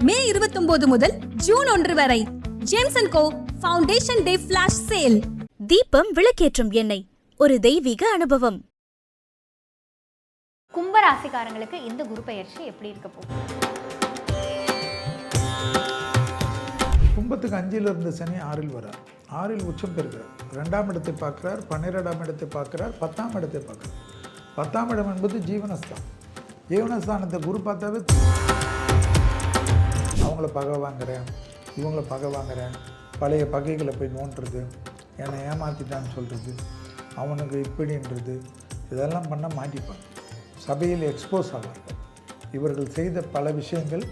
மே 29 முதல் ஜூன் 1 வரை ஜேம்ஸ் & கோ ஃபவுண்டேஷன் டே flash sale. தீபம் விளக்கேற்றும் எண்ணெய், ஒரு தெய்வீக அனுபவம். கும்பராசிக்காரங்களுக்கு இந்த குரு பெயர்ச்சி எப்படி இருக்க போகுது? கும்பத்துக்கு 5ல் இருந்த சனி 6ல் வரார். 6ல் உச்சம் பெறுகிறார். 2ஆம் இடத்தை பார்க்கிறார், 12ஆம் இடத்தை பார்க்கிறார், 10ஆம் இடத்தை பார்க்கிறார். 10ஆம் இடம் என்பது ஜீவனஸ்தான். ஜீவனஸ்தானத்தை குரு பார்த்தாவே அவங்கள பகை வாங்குறேன், இவங்கள பகை வாங்குறேன், பழைய பகைகளை போய் நோண்டுறது, என்னை ஏமாற்றிட்டான்னு சொல்கிறது, அவனுக்கு இப்படின்றது, இதெல்லாம் பண்ண மாட்டிப்பாங்க. சபையில் எக்ஸ்போஸ் ஆவார்கள். இவர்கள் செய்த பல விஷயங்கள்.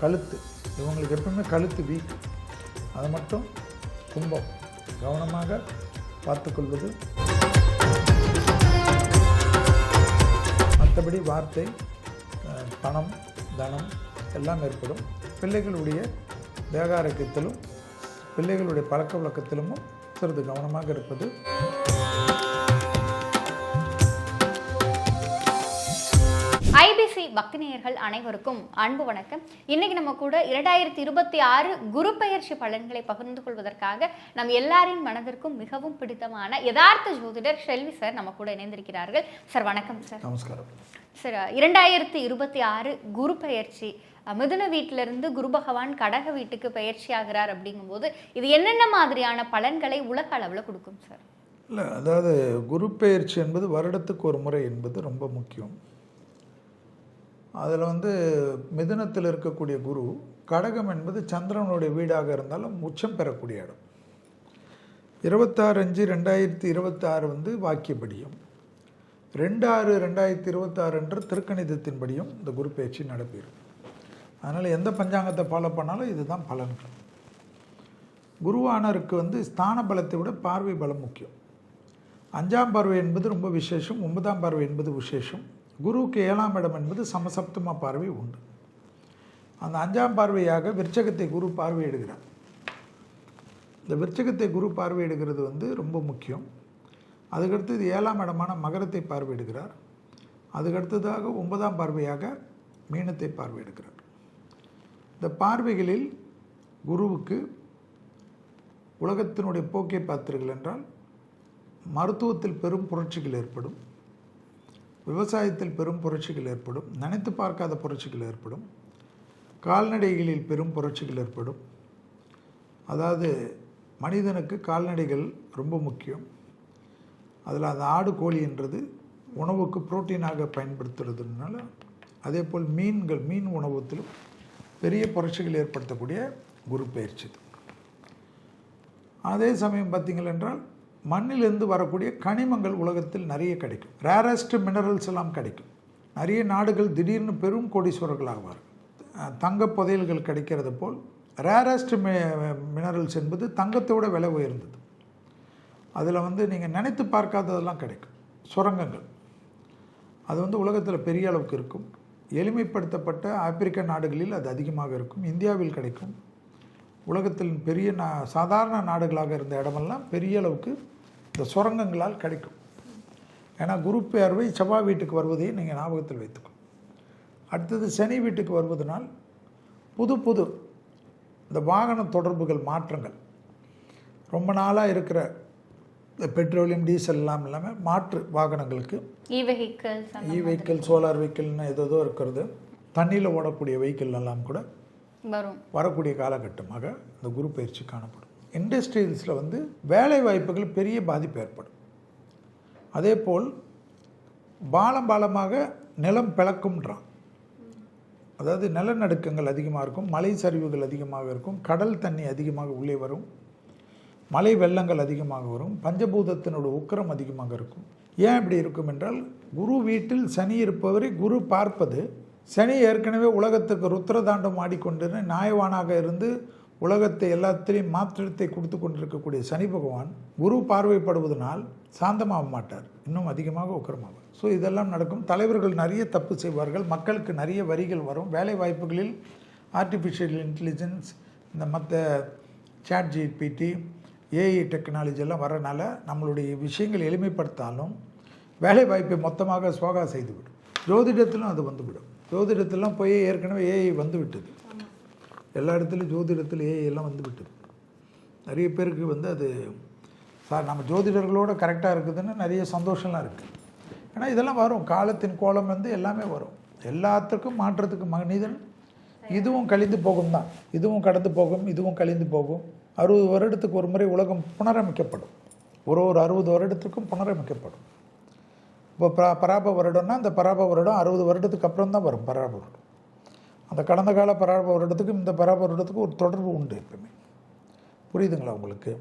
கழுத்து, இவங்களுக்கு எப்பவுமே கழுத்து வீக். அதை மட்டும் கும்பம் கவனமாக பார்த்துக்கொள்வது. மற்றபடி வார்த்தை, பணம், தனம் எல்லாம் ஏற்படும். பிள்ளைகளுடைய தேக ஆரோக்கியத்திலும் பிள்ளைகளுடைய பழக்க வழக்கத்திலும் சிறிது கவனமாக இருப்பது. ஐபிசி பக்தி நேயர்கள் அனைவருக்கும் அன்பு வணக்கம். இன்னைக்கு நம்ம கூட 2026 குரு பெயர்ச்சி பலன்களை பகிர்ந்து கொள்வதற்காக நம் எல்லாரின் மனதிற்கும் மிகவும் பிடித்தமான யதார்த்த ஜோதிடர் ஷெல்வி சார் நம்ம கூட இணைந்திருக்கிறார்கள். சார் வணக்கம் சார். நமஸ்காரம் சார். 2026 குரு பெயர்ச்சி, மிதுன வீட்டிலிருந்து குரு பகவான் கடக வீட்டுக்கு பயிற்சி ஆகிறார். அப்படிங்கும்போது இது என்னென்ன மாதிரியான பலன்களை உலக அளவில் கொடுக்கும் சார்? இல்லை, அதாவது குரு பெயர்ச்சி என்பது வருடத்துக்கு ஒரு முறை என்பது ரொம்ப முக்கியம். அதில் மிதுனத்தில் இருக்கக்கூடிய குரு, கடகம் என்பது சந்திரனுடைய வீடாக இருந்தாலும் உச்சம் பெறக்கூடிய இடம். 26/5/2026 வாக்கியப்படியும் 2/6/2026 என்ற திருக்கணிதத்தின்படியும் இந்த குரு பயிற்சி நடப்பிடும். அதனால் எந்த பஞ்சாங்கத்தை ஃபாலோ பண்ணாலும் இதுதான் பலன்கள். குருவானருக்கு ஸ்தான பலத்தை விட பார்வை பலம் முக்கியம். 5ஆம் பார்வை என்பது ரொம்ப விசேஷம், 9ஆம் பார்வை என்பது விசேஷம். குருவுக்கு 7ஆம் இடம் என்பது சமசப்தம பார்வை உண்டு. அந்த 5ஆம் பார்வையாக விருச்சகத்தை குரு பார்வையிடுகிறார். இந்த விருச்சகத்தை குரு பார்வையிடுகிறது ரொம்ப முக்கியம். அதுக்கடுத்தது 7ஆம் இடமான மகரத்தை பார்வையிடுகிறார். அதுக்கடுத்ததாக 9ஆம் பார்வையாக மீனத்தை பார்வையிடுகிறார். இந்த பார்வைகளில் குருவுக்கு உலகத்தினுடைய போக்கை பார்த்தீர்கள் என்றால் மருத்துவத்தில் பெரும் புரட்சிகள் ஏற்படும், விவசாயத்தில் பெரும் புரட்சிகள் ஏற்படும், நினைத்து பார்க்காத புரட்சிகள் ஏற்படும், கால்நடைகளில் பெரும் புரட்சிகள் ஏற்படும். அதாவது மனிதனுக்கு கால்நடைகள் ரொம்ப முக்கியம். அதில் அந்த ஆடு கோழி என்றது உணவுக்கு புரோட்டீனாக பயன்படுத்துறதுனால, அதே போல் மீன் உணவத்திலும் பெரிய புரட்சிகள் ஏற்படுத்தக்கூடிய குரு பயிற்சி. அதே சமயம் பார்த்தீங்கள் என்றால் மண்ணிலிருந்து வரக்கூடிய கனிமங்கள் உலகத்தில் நிறைய கிடைக்கும். ரேரஸ்ட் மினரல்ஸ் எல்லாம் கிடைக்கும். நிறைய நாடுகள் திடீர்னு பெரும் கோடீஸ்வரர்கள் ஆவார்கள். தங்க புதையல்கள் கிடைக்கிறது போல் ரேரஸ்ட் மினரல்ஸ் என்பது தங்கத்தோட விலை உயர்ந்தது. அதில் நீங்கள் நினைத்து பார்க்காததெல்லாம் கிடைக்கும். சுரங்கங்கள் அது உலகத்தில் பெரிய அளவுக்கு இருக்கும். எளிமைப்படுத்தப்பட்ட ஆப்பிரிக்க நாடுகளில் அது அதிகமாக இருக்கும். இந்தியாவில் கிடைக்கும். உலகத்தில் பெரிய சாதாரண நாடுகளாக இருந்த இடமெல்லாம் பெரிய அளவுக்கு இந்த சுரங்கங்களால் கிடைக்கும். ஏன்னா குரு பார்வை செவ்வாய் வீட்டுக்கு வருவதையே நீங்கள் ஞாபகத்தில் வைத்துக்கணும். அடுத்தது சனி வீட்டுக்கு வருவதனால் புது இந்த வாகன தொடர்புகள் மாற்றங்கள், ரொம்ப நாளாக இருக்கிற இந்த பெட்ரோலியம் டீசல் எல்லாம் இல்லாமல் மாற்று வாகனங்களுக்கு இ வெஹிக்கிள், சோலார் வெஹிக்கிள்னு ஏதோ இருக்கிறது, தண்ணியில் ஓடக்கூடிய வெஹிக்கிள் எல்லாம் கூட வரக்கூடிய காலகட்டமாக இந்த குரு பயிற்சி காணப்படும். இண்டஸ்ட்ரியல்ஸில் வேலை வாய்ப்புகள் பெரிய பாதிப்பு ஏற்படும். அதே போல் பாலமாக நிலம் பிளக்கும்ன்றான். அதாவது நிலநடுக்கங்கள் அதிகமாக இருக்கும், மலை சரிவுகள் அதிகமாக இருக்கும், கடல் தண்ணி அதிகமாக உள்ளே வரும், மலை வெள்ளங்கள் அதிகமாக வரும், பஞ்சபூதத்தினோட உக்கிரம் அதிகமாக இருக்கும். ஏன் இப்படி இருக்கும் என்றால் குரு வீட்டில் சனி இருப்பவரை குரு பார்ப்பது, சனி ஏற்கனவே உலகத்துக்கு ருத்ரதாண்டம் ஆடிக்கொண்டு நியாயவானாக இருந்து உலகத்தை எல்லாத்திலையும் மாற்றத்தை கொடுத்து கொண்டிருக்கக்கூடிய சனி பகவான் குரு பார்வைப்படுவதனால் சாந்தமாக மாட்டார், இன்னும் அதிகமாக உக்கிரமாவார். ஸோ இதெல்லாம் நடக்கும். தலைவர்கள் நிறைய தப்பு செய்வார்கள், மக்களுக்கு நிறைய வரிகள் வரும். வேலை வாய்ப்புகளில் ஆர்டிஃபிஷியல் இன்டெலிஜென்ஸ், இந்த மற்ற சாட் ஜிபிடி, ஏஐ டெக்னாலஜி எல்லாம் வரனால நம்மளுடைய விஷயங்கள் எளிமைப்படுத்தாலும் வேலை வாய்ப்பை மொத்தமாக சுவாகா செய்துவிடும். ஜோதிடத்திலும் அது வந்துவிடும். ஜோதிடத்திலாம் போய் ஏற்கனவே ஏஐ வந்து விட்டது. எல்லா இடத்துலையும் ஜோதிடத்தில் ஏஐ எல்லாம் வந்து விட்டது. நிறைய பேருக்கு வந்து அது சார் நம்ம ஜோதிடர்களோட கரெக்டாக இருக்குதுன்னு நிறைய சந்தோஷம்லாம் இருக்குது. ஏன்னா இதெல்லாம் வரும், காலத்தின் கோலம் வந்து எல்லாமே வரும். எல்லாத்துக்கும் மாற்றத்துக்கு மனிதன் இதுவும் கழிந்து போகும் தான், இதுவும் கடந்து போகும், இதுவும் கழிந்து போகும். 60 வருடத்துக்கு ஒரு முறை உலகம் புனரமைக்கப்படும். ஒரு 60 வருடத்துக்கும் புனரமைக்கப்படும். இப்போ பராப வருடம்னா அந்த பராப வருடம் 60 வருடத்துக்கு அப்புறம் தான் வரும். பராப வருடம் அந்த கடந்த கால பராப வருடத்துக்கும் இந்த பராப வருடத்துக்கும் ஒரு தொடர்பு உண்டு எப்பவுமே. புரியுதுங்களா உங்களுக்கு?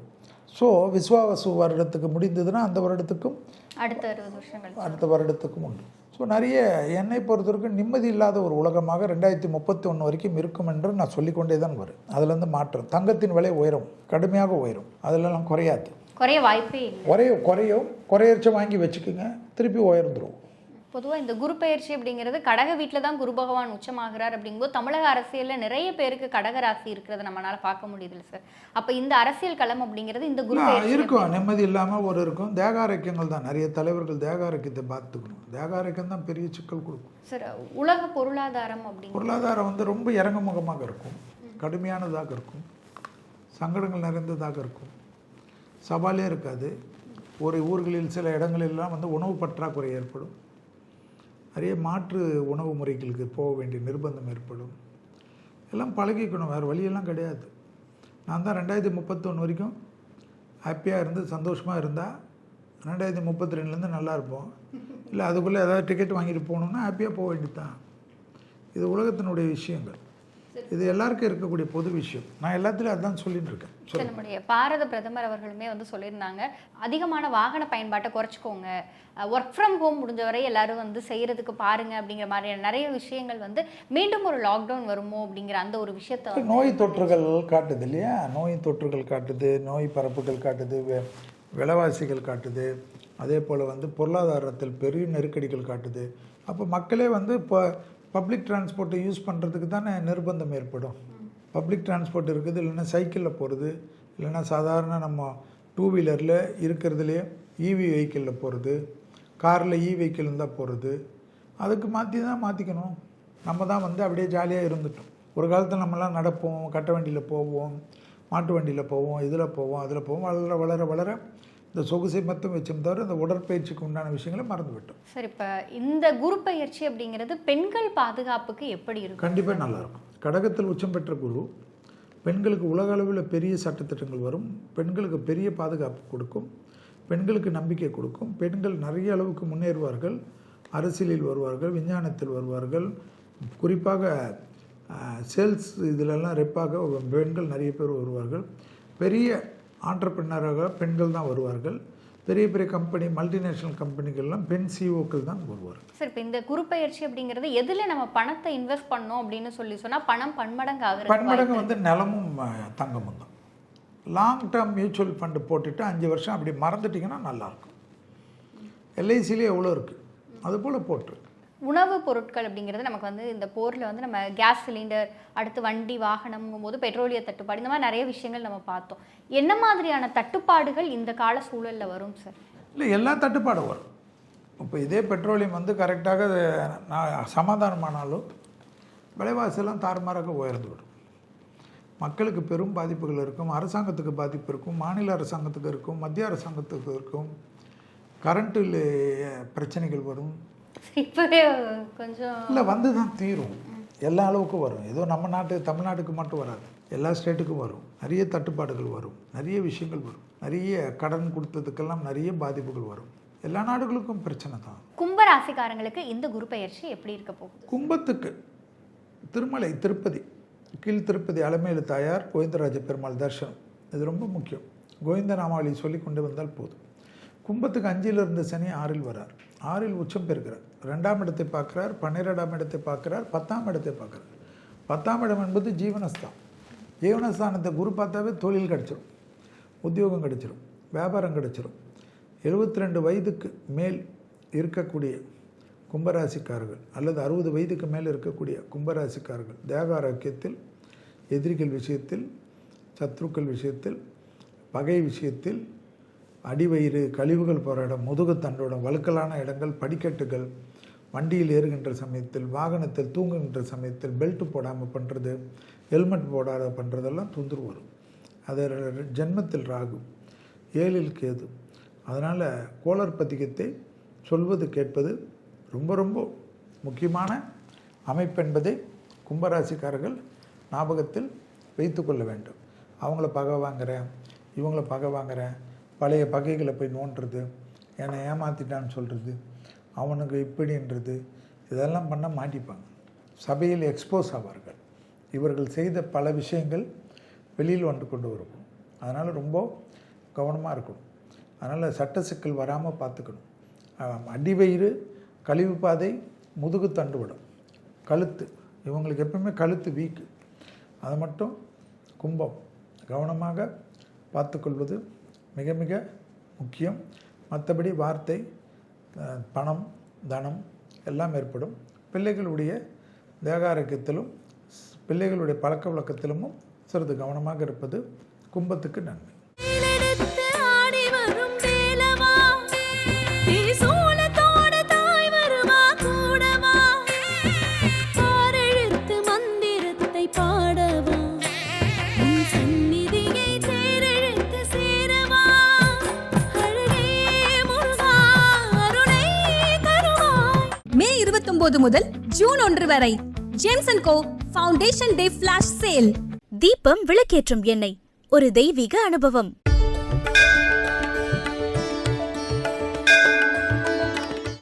ஸோ விஸ்வாவசு வருடத்துக்கு முடிந்ததுன்னா அந்த வருடத்துக்கும் அடுத்த 60 வருஷங்கள் அடுத்த வருடத்துக்கும் உண்டு. ஸோ நிறைய என்னை பொறுத்தவரைக்கும் நிம்மதி இல்லாத ஒரு உலகமாக 2031 வரைக்கும் இருக்கும் என்று நான் சொல்லிக்கொண்டே தான் வரும். அதுலேருந்து மாற்றம். தங்கத்தின் விலை உயரும், கடுமையாக உயரும், அதிலெல்லாம் குறையாது. குறைய வாய்ப்பே இல்லை. குறையச்ச வாங்கி வச்சுக்கோங்க, திருப்பி உயர்ந்துடும். பொதுவாக இந்த குரு பெயர்ச்சி அப்படிங்கிறது கடக வீட்டில் தான் குரு பகவான் உச்சமாகிறார் அப்படிங்கும்போது தமிழக அரசியலில் நிறைய பேருக்கு கடக ராசி இருக்கிறத நம்மளால பார்க்க முடியுது சார். அப்போ இந்த அரசியல் களம் அப்படிங்கிறது இந்த குரு பெயர்ச்சி இருக்கும். நிம்மதி இல்லாமல் ஒரு இருக்கும். தேகாரோக்கியங்கள் தான் நிறைய தலைவர்கள் தேகாரோக்கியத்தை பார்த்துக்கணும். தேகாரோக்கியம் தான் பெரிய சிக்கல் கொடுக்கும் சார். உலக பொருளாதாரம் பொருளாதாரம் வந்து ரொம்ப இறங்குமுகமாக இருக்கும், கடுமையானதாக இருக்கும், சங்கடங்கள் நிறைந்ததாக இருக்கும், சவாலே இருக்காது. ஒரு ஊர்களில் சில இடங்களெல்லாம் வந்து உணவு பற்றாக்குறை ஏற்படும். நிறைய மாற்று உணவு முறைகளுக்கு போக வேண்டிய நிர்பந்தம் ஏற்படும். எல்லாம் பழகிக்கணும், வேறு வழியெல்லாம் கிடையாது. நான் தான் 2031 வரைக்கும் ஹாப்பியாக இருந்து சந்தோஷமாக இருந்தால் 2032 நல்லா இருப்போம். இல்லை அதுக்குள்ளே ஏதாவது டிக்கெட் வாங்கிட்டு போகணுன்னா ஹாப்பியாக போக வேண்டியது தான். இது உலகத்தினுடைய விஷயங்கள், இது எல்லாருக்கும் இருக்கக்கூடிய பொது விஷயம். நான் எல்லாத்துலேயும் அதான் சொல்லிட்டு இருக்கேன். நம்முடைய பாரத பிரதமர் அவர்களுமே வந்து சொல்லியிருந்தாங்க, அதிகமான வாகன பயன்பாட்டை குறைச்சிக்கோங்க, ஒர்க் ஃப்ரம் ஹோம் முடிஞ்சவரை எல்லாரும் வந்து செய்கிறதுக்கு பாருங்க அப்படிங்கிற மாதிரியான நிறைய விஷயங்கள் வந்து மீண்டும் ஒரு லாக்டவுன் வருமோ அப்படிங்கிற அந்த ஒரு விஷயத்தை நோய் தொற்றுகள் காட்டுது இல்லையா? நோய் தொற்றுகள் காட்டுது, நோய் பரப்புகள் காட்டுது, விலைவாசிகள் காட்டுது, அதே போல் வந்து பொருளாதாரத்தில் பெரிய நெருக்கடிகள் காட்டுது. அப்போ மக்களே வந்து இப்போ பப்ளிக் டிரான்ஸ்போர்ட்டை யூஸ் பண்ணுறதுக்கு தானே நிர்பந்தம் ஏற்படும். பப்ளிக் டிரான்ஸ்போர்ட் இருக்குது, இல்லைன்னா சைக்கிளில் போகிறது, இல்லைன்னா சாதாரண நம்ம 2 வீலரில் இருக்கிறதுலே இவி வெஹிக்கிளில் போகிறது, காரில் வெஹிக்கிள் இருந்தால் போகிறது. அதுக்கு மாற்றிக்கணும். நம்ம தான் வந்து அப்படியே ஜாலியாக இருந்துட்டோம். ஒரு காலத்தில் நம்மலாம் நடப்போம், கட்ட வண்டியில் போவோம், மாட்டு வண்டியில் போவோம், இதில் போவோம், அதில் போவோம். வளர வளர வளர இந்த சொகுசை மட்டும் வச்சும் தவிர இந்த உடற்பயிற்சிக்கு உண்டான விஷயங்களை மறந்து விட்டோம். சார், இப்போ இந்த குரு பயிற்சி அப்படிங்கிறது பெண்கள் பாதுகாப்புக்கு எப்படி இருக்கும்? கண்டிப்பாக நல்லாயிருக்கும். கடகத்தில் உச்சம் பெற்ற குரு பெண்களுக்கு உலக அளவில் பெரிய சட்டத்திட்டங்கள் வரும், பெண்களுக்கு பெரிய பாதுகாப்பு கொடுக்கும், பெண்களுக்கு நம்பிக்கை கொடுக்கும். பெண்கள் நிறைய அளவுக்கு முன்னேறுவார்கள், அரசியலில் வருவார்கள், விஞ்ஞானத்தில் வருவார்கள். குறிப்பாக சேல்ஸ் இதிலெல்லாம் ரெப்பாக பெண்கள் நிறைய பேர் வருவார்கள். பெரிய ஆண்டர்பிரினராக பெண்கள் தான் வருவார்கள். பெரிய பெரிய கம்பெனி, மல்டிநேஷ்னல் கம்பெனிகள்லாம் பெண் சிஓக்கள் தான் வருவார்கள். சார், இப்போ இந்த குரு பயிற்சி அப்படிங்கிறது எதில் நம்ம பணத்தை இன்வெஸ்ட் பண்ணோம் அப்படின்னு சொன்னால் பணம் பன்மடங்கு ஆகுது. பன்மடங்கு வந்து நிலமும் தங்கமும் தான். லாங் டேர்ம் மியூச்சுவல் ஃபண்டு போட்டுட்டு 5 வருஷம் அப்படி மறந்துட்டிங்கன்னா நல்லாயிருக்கும். எல்ஐசிலே எவ்வளோ இருக்குது அதுபோல் போட்டு. உணவு பொருட்கள் அப்படிங்கிறது நமக்கு வந்து இந்த போரில் வந்து நம்ம கேஸ் சிலிண்டர், அடுத்து வண்டி வாகனம்ங்கும் போது பெட்ரோலிய தட்டுப்பாடு, இந்த மாதிரி நிறைய விஷயங்கள் நம்ம பார்த்தோம். என்ன மாதிரியான தட்டுப்பாடுகள் இந்த கால சூழலில் வரும் சார்? இல்லை, எல்லா தட்டுப்பாடும் வரும். இப்போ இதே பெட்ரோலியம் வந்து கரெக்டாக சமாதானமானாலும் விலைவாசியெல்லாம் தாறுமாறாக உயர்ந்து விடும். மக்களுக்கு பெரும் பாதிப்புகள் இருக்கும், அரசாங்கத்துக்கு பாதிப்பு இருக்கும், மாநில அரசாங்கத்துக்கு இருக்கும், மத்திய அரசாங்கத்துக்கு இருக்கும், கரண்ட்டில் பிரச்சனைகள் வரும். இப்போவே கொஞ்சம் இல்லை வந்து தான் தீரும். எல்லா அளவுக்கும் வரும். ஏதோ நம்ம தமிழ்நாட்டுக்கு மட்டும் வராது, எல்லா ஸ்டேட்டுக்கும் வரும். நிறைய தட்டுப்பாடுகள் வரும், நிறைய விஷயங்கள் வரும், நிறைய கடன் கொடுத்ததுக்கெல்லாம் நிறைய பாதிப்புகள் வரும். எல்லா நாடுகளுக்கும் பிரச்சனை தான். கும்ப ராசிக்காரங்களுக்கு இந்த குரு பயிற்சி எப்படி இருக்க போகுது? கும்பத்துக்கு திருமலை, திருப்பதி, கீழ் திருப்பதி அலமேலு தாயார், கோவிந்தராஜ பெருமாள் தரிசனம், இது ரொம்ப முக்கியம். கோவிந்த நாமாவளி சொல்லி கொண்டு வந்தால் போதும். கும்பத்துக்கு 5ல் இருந்த சனி 6ல் வரார், 6ல் உச்சம் பெறுகிறார், 2ஆம் இடத்தை பார்க்குறார், 12ஆம் இடத்தை பார்க்குறார், 10ஆம் இடத்தை பார்க்குறார். 10ஆம் இடம் என்பது ஜீவனஸ்தான். ஜீவனஸ்தானத்தை குரு பார்த்தாவே தொழில் கிடச்சிரும், உத்தியோகம் கிடச்சிரும், வியாபாரம் கிடச்சிரும். 72 வயதுக்கு மேல் இருக்கக்கூடிய கும்பராசிக்காரர்கள் அல்லது 60 வயதுக்கு மேல் இருக்கக்கூடிய கும்பராசிக்காரர்கள் தேக ஆரோக்கியத்தில், எதிரிகள் விஷயத்தில், சத்ருக்கள் விஷயத்தில், பகை விஷயத்தில், அடிவயிறு, கழிவுகள் போகிற இடம், முதுகு தண்டோடம், வழுக்கலான இடங்கள், படிக்கட்டுகள், வண்டியில் ஏறுகின்ற சமயத்தில், வாகனத்தில் தூங்குகின்ற சமயத்தில் பெல்ட் போடாமல் பண்ணுறது, ஹெல்மெட் போடாத பண்ணுறதெல்லாம் தொந்தரவு வரும். அது ஜென்மத்தில் ராகு, 7ல் கேது. அதனால் கோளர் பதிகத்தை சொல்வது கேட்பது ரொம்ப ரொம்ப முக்கியமான அமைப்பு என்பதை கும்பராசிக்காரர்கள் ஞாபகத்தில் வைத்து கொள்ள வேண்டும். அவங்கள பகை வாங்குறேன், இவங்கள பகை வாங்குறேன், பழைய பகைகளை போய் நோண்டுறது, என்னை ஏமாற்றிட்டான்னு சொல்கிறது, அவனுக்கு இப்படின்றது, இதெல்லாம் பண்ண மாட்டிப்பாங்க. சபையில் எக்ஸ்போஸ் ஆவார்கள். இவர்கள் செய்த பல விஷயங்கள் வெளியில் வந்து கொண்டு வரும். அதனால் ரொம்ப கவனமாக இருக்கணும். அதனால் சட்ட சிக்கல் வராமல் பார்த்துக்கணும். அடிவயிறு, கழிவு பாதை, முதுகு தண்டுவிடும், கழுத்து, இவங்களுக்கு எப்பவுமே கழுத்து வீக்கு. அதை மட்டும் கும்பம் கவனமாக பார்த்துக்கொள்வது மிக மிக முக்கியம். மற்றபடி வார்த்தை, பணம், தனம் எல்லாம் ஏற்படும். பிள்ளைகளுடைய தேக ஆரோக்கியத்திலும் பிள்ளைகளுடைய பழக்க வழக்கத்திலும் சிறிது கவனமாக இருப்பது கும்பத்துக்கு நன்மை. மே 29 முதல் ஜூன் 1 வரை ஜேம்சன் கோ ஃபவுண்டேஷன் டே ஃபிளாஷ் சேல். தீபம் விளக்கேற்றும் எண்ணெய், ஒரு தெய்வீக அனுபவம்.